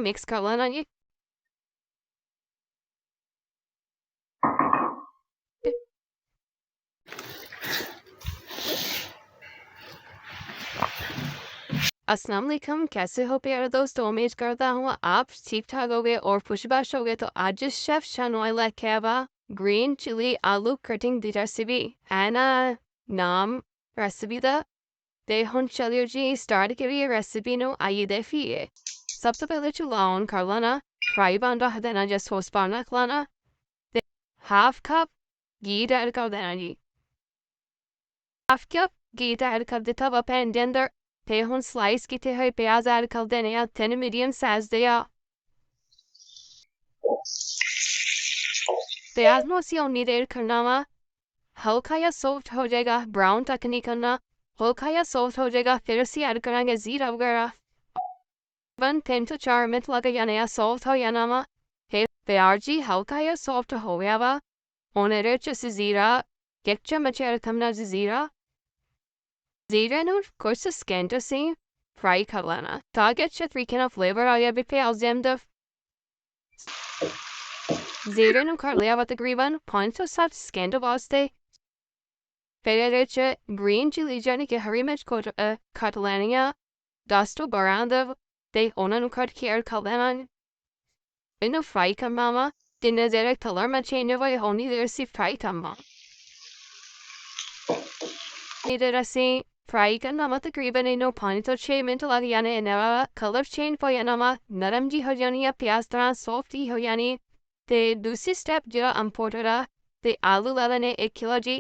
Mix कर लेना जी। अस्सलाम वालेकुम, कैसे हो प्यारे दोस्तों? उम्मीद करता हूँ आप ठीक ठाक होगे और खुशबाश होगे। तो आज शेफ शाह नवाज लेके आया ग्रीन चिली आलू कटिंग दी रेसिपी है ना। नाम रेसिपी दा ते हुन चलिए जी स्टार्ट करिए रेसिपी नो। आइए देखिए। सबसे पहले चूल्हा ऑन कर लेना, फ्राई पैन रख देना, जस्ट सॉस पैन रख लेना, हाफ कप घी ऐड कर देना जी। हाफ कप घी ऐड कर देता हुआ पैन के अंदर ते हुन स्लाइस किए हुए प्याज ऐड कर देने हैं, 10 मीडियम साइज दिया। प्याज में उसी उन्नी देर करना वा, हल्का या सॉफ्ट हो जाएगा, ब्राउन तक नहीं करना, हल्का या सॉफ्ट हो जाएगा फिर उसी ऐड करेंगे जीरा वगैरह। 3 से 4 मिनट लगेगा नया सॉफ्ट हो जाना वा। फिर प्याज जी हल्का या सॉफ्ट हो गया वा, उन्हें से जीरा 1 चम्मच ऐड करना जीरा। जीरा नो कुछ सेकंड से फ्राई कर लेना ताकि अच्छे तरीके ना फ्लेवर आ जाए प्याज के अंदर। जीरे नो कर लिया वा तकरीबन 5 से 7 सेकंड वास्ते। फिर ग्रीन चिली यानी कि हरी मिर्च को कट लेनी है, 10 to 12 ते उन्हें कट के ऐड कर लेना। इन्हें फ्राई करना वा, जिन्हें देर कलर में चेंज हुआ होनी देर से फ्राई करना। इधर ऐसे फ्राई करना वा तकरीबन इन्हें 5 से 6 मिनट लग जाने। इन्हें कलर चेंज हो जाना वा, नरम जी हो जानी है, प्याज तरह सॉफ्ट ही हो जानी। ते दूसरी स्टेप जो इम्पोर्टेंट है ते आलू ले लेने 1 किलो जी।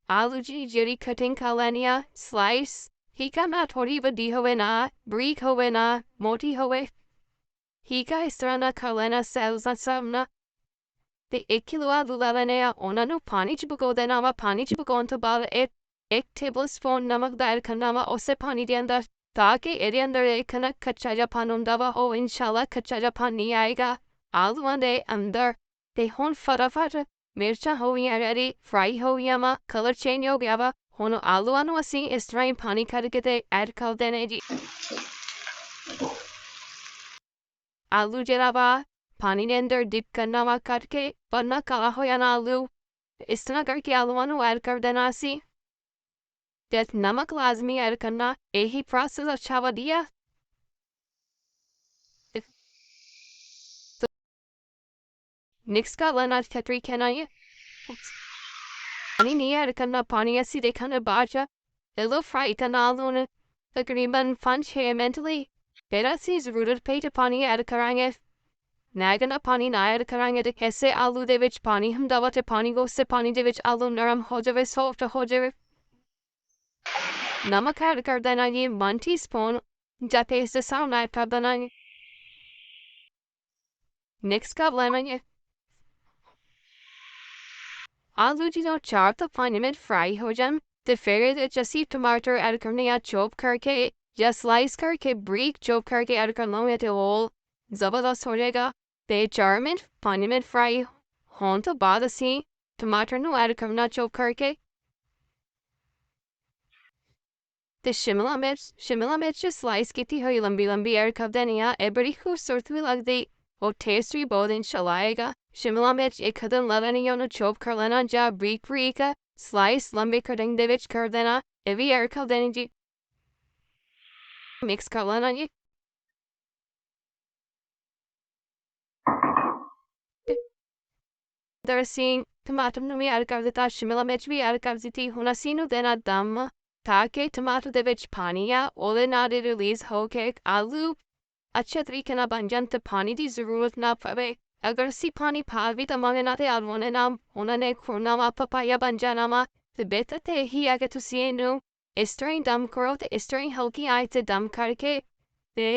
आलू जी जरी कटिंग कर लेनी है, स्लाइस ही का ना थोड़ी बड़ी होवे ना ब्रीक होवे ना मोटी होवे, ही का इस तरह ना कर लेना सेल्स ना सब ना। ते 1 किलो आलू ले लेने हैं, उन्हें पानी च पको देना वा। पानी च पकाने तो बाद 1 टेबलस्पून नमक ऐड करना वा उसे पानी के अंदर, ताकि इसके अंदर एक ना कच्चा जापान होंदा वा हो इंशाल्लाह कच्चा जापान नहीं आएगा आलूआं दे अंदर। ते हुन फटाफट मिर्चा हो गई रेडी, फ्राई हो गई वा, कलर चेंज हो गया वा। हुन आलूआं नूं असीं इस तरह ही पानी करके ते ऐड कर देने जी। आलू जेह्ड़ा वा पानी के अंदर डिप करना वा करके, वरना काला हो जाना आलू। इस तरह करके आलूआं नूं ऐड कर देना असीं ते नमक लाजमी ऐड करना। यही प्रोसेस अच्छा वधिया मिक्स कर लेना अच्छे तरीके नाल। पानी नहीं ऐड करना, पानी असीं देखने बाद च इल्लो फ्राई करना आलू नूं तकरीबन 5-6 मिनट लई। फिर असीं जरूरत पे ते पानी ऐड करांगे। नागना पानी ना ऐड करांगे ते ऐसे आलू दे विच पानी हुंदा वा ते पानी उससे पानी दे विच आलू नरम हो जावे, सॉफ्ट हो जावे। नमक ऐड कर देना जी 1 टीस्पून, या टेस्ट दे हिसाब नाल ऐड कर देना। मिक्स कर लेना जी। आलू जो 4 to 5 मिनट फ्राई हो जाए तो फिर ਇਹਦੇ ਚ ਅਸੀਂ टमाटर ऐड करने या चॉप करके या स्लाइस करके ब्रीक चॉप करके ऐड कर लूँगे तो वो ज़बरदस्त हो जाएगा। ते 4 मिनट 5 मिनट फ्राई होने तो बाद ਅਸੀਂ टमाटर ਨੂੰ ऐड करना चॉप करके। ते शिमला मिर्च स्लाइस की हुई लंबी लंबी ऐड कर देनी है। ये बड़ी खूबसूरत भी लगती और टेस्ट भी बहुत इंशाल्लाह आएगा। शिमला मिर्च एक कदम ला लेनी है, उन्हें चॉप कर लेना, जा ब्रीक ब्रीक स्लाइस लंबे कटिंग दे विच कर देना। ये भी ऐड कर देनी जी, मिक्स कर लेना जी। इधर ਅਸੀਂ टमाटर ਨੂੰ ਵੀ ऐड कर ਦਿੱਤਾ, शिमला मिर्च भी ऐड कर ਦਿੱਤੀ। ਹੁਣ ਅਸੀਂ ਨੂੰ ਦੇਣਾ ਦਮ ताकि टमाटर ਦੇ ਵਿੱਚ ਪਾਣੀ ਆ ਉਹਦੇ ਨਾਲ ਰਿਲੀਜ਼ ਹੋ ਕੇ ਆਲੂ अच्छे तरीके ना बन जान, तो पानी की जरूरत ना पवे। अगर असी पानी पा भी दवांगे ना तो आलूआं ने ना उन्होंने खुरना वा, पपाया बन जाना वा। तो बेहतर तो यही है कि तुसी इनू इस तरह ही दम करो, तो इस तरह ही हल्की आंच से दम करके ते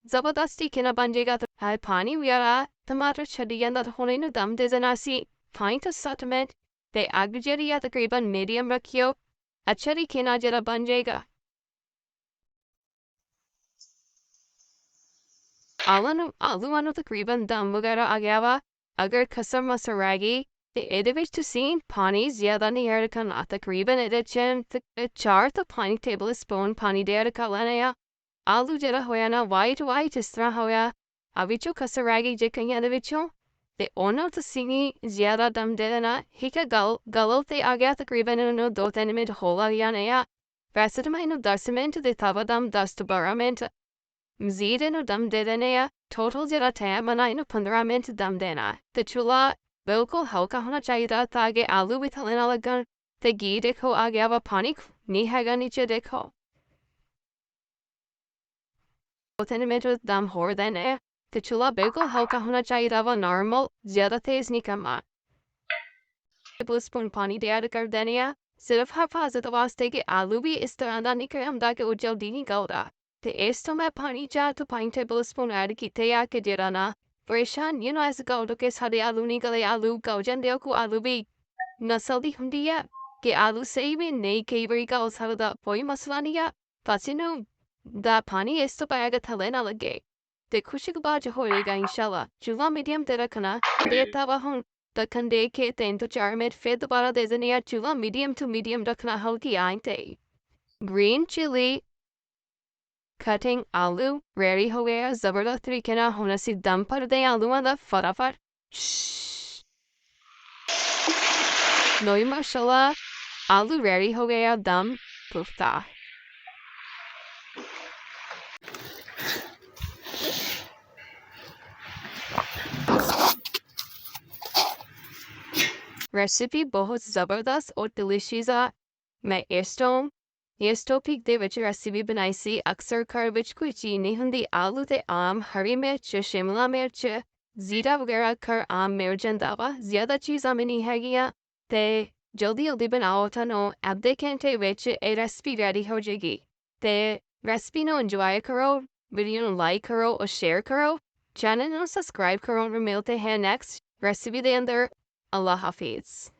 जबरदस्त तरीके ना बन जाएगा। तो पानी वगैरह टमाटर छड़ी जाता तो हुण इनू दम दे देना असी 5 to 7 मिनट। ते अग जिहड़ी आ तकरीबन मीडियम रखियो, अच्छे तरीके ना जिहड़ा बन जाएगा। आलूआं ਨੂੰ तकरीबन दम वगैरह आ गया वा। अगर कसर मसर रह गई तो ਇਹਦੇ ਵਿੱਚ ਤੁਸੀਂ ਪਾਣੀ ਜ਼ਿਆਦਾ ਨਹੀਂ ਐਡ ਕਰਨਾ, ਤਕਰੀਬਨ ਇਹਦੇ 'ਚ 4 ਤੋਂ 5 ਟੇਬਲ ਸਪੂਨ ਪਾਣੀ ਦੇ ਐਡ ਕਰ ਲੈਣੇ ਆ। ਆਲੂ ਜਿਹੜਾ ਹੋਇਆ ਨਾ ਵਾਈਟ ਇਸ ਤਰ੍ਹਾਂ ਹੋਇਆ ਆ ਵਿੱਚੋਂ ਕਸਰਾਗੀ ਜੇ ਕਈਆਂ ਦੇ ਵਿੱਚੋਂ ਤੇ ਉਹਨਾਂ ਤੁਸੀਂ ਜ਼ਿਆਦਾ ਦਮ ਦੇ ਦੇਣਾ ਠੀਕ ਹੈ ਗਲੋਂ ਤੇ ਆ ਗਿਆ ਤਕਰੀਬਨ ਇਹਨੂੰ 2-3 ਮਿੰਟ ਹੋ ਲੱਗ ਜਾਣੇ ਆ ਵੈਸੇ ਤਾਂ ਮੈਂ ਇਹਨੂੰ 10 ਮਿੰਟ ਦਿੱਤਾ ਵਾ ਦਮ 10 ਤੋਂ 12 ਮਿੰਟ ਮਜ਼ੀਦ ਇਹਨੂੰ ਦਮ ਦੇ ਦੇਣੇ ਆ ਟੋਟਲ ਜਿਹੜਾ ਟਾਈਮ ਆ ਨਾ ਇਹਨੂੰ 15 ਮਿੰਟ ਦਮ ਦੇਣਾ ਤੇ ਚੁੱਲ੍ਹਾ ਬਿਲਕੁਲ ਹਲਕਾ ਹੋਣਾ ਚਾਹੀਦਾ ਤਾਂ ਕਿ ਆਲੂ ਵੀ ਥੱਲੇ ਨਾ ਲੱਗਣ ਤੇ ਘੀ ਦੇਖੋ ਆ ਗਿਆ ਵਾ ਪਾਣੀ ਨਹੀਂ ਹੈਗਾ ਨੀਚੇ ਦੇਖੋ 2-3 ਮਿੰਟ ਦਮ ਹੋਰ ਦੇਣੇ ਤੇ ਚੁੱਲ੍ਹਾ ਬਿਲਕੁਲ ਹਲਕਾ ਹੋਣਾ ਚਾਹੀਦਾ ਵਾ ਨਾਰਮਲ ਜ਼ਿਆਦਾ ਤੇਜ਼ ਨਹੀਂ ਕਰਨਾ ਟੇਬਲਸਪੂਨ ਪਾਣੀ ਦੇ ਐਡ ਕਰ ਦੇਣੇ ਆ ਸਿਰਫ ਹਿਫਾਜ਼ਤ ਵਾਸਤੇ ਕਿ ਆਲੂ ਵੀ ਇਸ ਤਰ੍ਹਾਂ ਦਾ ਨਹੀਂ ਹੁੰਦਾ ਕਿ ਉਹ ਜਲਦੀ ਨਹੀਂ ਗਲਦਾ ਤੇ ਇਸ ਤੋਂ ਮੈਂ ਪਾਣੀ 4 ਤੋਂ 5 ਟੇਬਲਸਪੂਨ ਐਡ ਕੀਤੇ ਆ ਕਿ ਜਿਹੜਾ ਨਾ ਪਰੇਸ਼ਾਨ ਨਹੀਂ ਨਾ ਇਸ ਗੱਲ ਤੋਂ ਕਿ ਸਾਡੇ ਆਲੂ ਨਹੀਂ ਗਲੇ ਆਲੂ ਗਲ ਜਾਂਦੇ ਕੋ ਆਲੂ ਵੀ ਨਸਲ ਦੀ ਹੁੰਦੀ ਆ ਕਿ ਆਲੂ ਸਹੀ ਵੀ ਨਹੀਂ ਕਈ ਵਾਰੀ ਗਲ ਸਕਦਾ ਕੋਈ ਮਸਲਾ ਨਹੀਂ ਆ ਬਸ ਇਹਨੂੰ ਦਾ ਪਾਣੀ ਇਸ ਤੋਂ ਪਾਇਆ ਥੱਲੇ ਨਾ ਲੱਗੇ ਤੇ ਖੁਸ਼ਕ ਹੋਏਗਾ ਇਨਸ਼ਾਅੱਲਾ ਚੁੱਲ੍ਹਾ ਮੀਡੀਅਮ ਤੇ ਰੱਖਣਾ ਦੇਤਾ ਵਾ ਹੁਣ ਢੱਕਣ ਦੇ ਕੇ 3 ਤੋਂ 4 ਮਿੰਟ ਫਿਰ ਦੁਬਾਰਾ ਦੇ ਦੇਣੀ ਆ ਚੁੱਲ੍ਹਾ ਮੀਡੀਅਮ ਤੋਂ ਮੀਡੀਅਮ ਰੱਖਣਾ ਹਲਕੀ ਆਂਚ ਤੇ ਗ੍ਰੀਨ ਚਿਲੀ cutting ਆਲੂ ready ਹੋ ਗਿਆ ਜ਼ਬਰਦਸਤ ਤਰੀਕੇ ਨਾਲ ਹੁਣ ਅਸੀਂ ਦਮ ਭਰਦੇ ਆਲੂਆਂ ਦਾ ਫਟਾਫਟ ਲੋਈ ਮਾਸ਼ਾਅੱਲਾ ਆਲੂ ready ਹੋ ਗਿਆ ਦਮ ਪੁਖਤਾ ਰੈਸਿਪੀ ਬਹੁਤ ਜ਼ਬਰਦਸਤ ਔਰ ਡਿਲੀਸ਼ੀਅਸ ਆ ਮੈਂ ਇਸ ਟੌਪਿਕ ਦੇ ਵਿੱਚ ਰੈਸਿਪੀ ਬਣਾਈ ਸੀ ਅਕਸਰ ਘਰ ਵਿੱਚ ਕੋਈ ਚੀਜ਼ ਨਹੀਂ ਹੁੰਦੀ ਆਲੂ ਤੇ ਆਮ ਹਰੀ ਮਿਰਚ ਸ਼ਿਮਲਾ ਮਿਰਚ ਜ਼ੀਰਾ ਵਗੈਰਾ ਘਰ ਆਮ ਮਿਲ ਜਾਂਦਾ ਵਾ ਜ਼ਿਆਦਾ ਚੀਜ਼ਾਂ ਵੀ ਨਹੀਂ ਹੈਗੀਆਂ ਤੇ ਜਲਦੀ ਬਣਾਓ ਤੁਹਾਨੂੰ ਅੱਧੇ ਘੰਟੇ ਵਿੱਚ ਇਹ ਰੈਸਿਪੀ ਰੈਡੀ ਹੋ ਜਾਏਗੀ ਤੇ ਰੈਸਿਪੀ ਨੂੰ ਇੰਜੋਏ ਕਰੋ ਵੀਡੀਓ ਨੂੰ ਲਾਈਕ ਕਰੋ ਔਰ ਸ਼ੇਅਰ ਕਰੋ ਚੈਨਲ ਨੂੰ ਸਬਸਕ੍ਰਾਈਬ ਕਰੋ ਔਰ ਮਿਲਤੇ हैं नेक्स्ट रेसिपी ਦੇ ਅੰਦਰ Allah Hafiz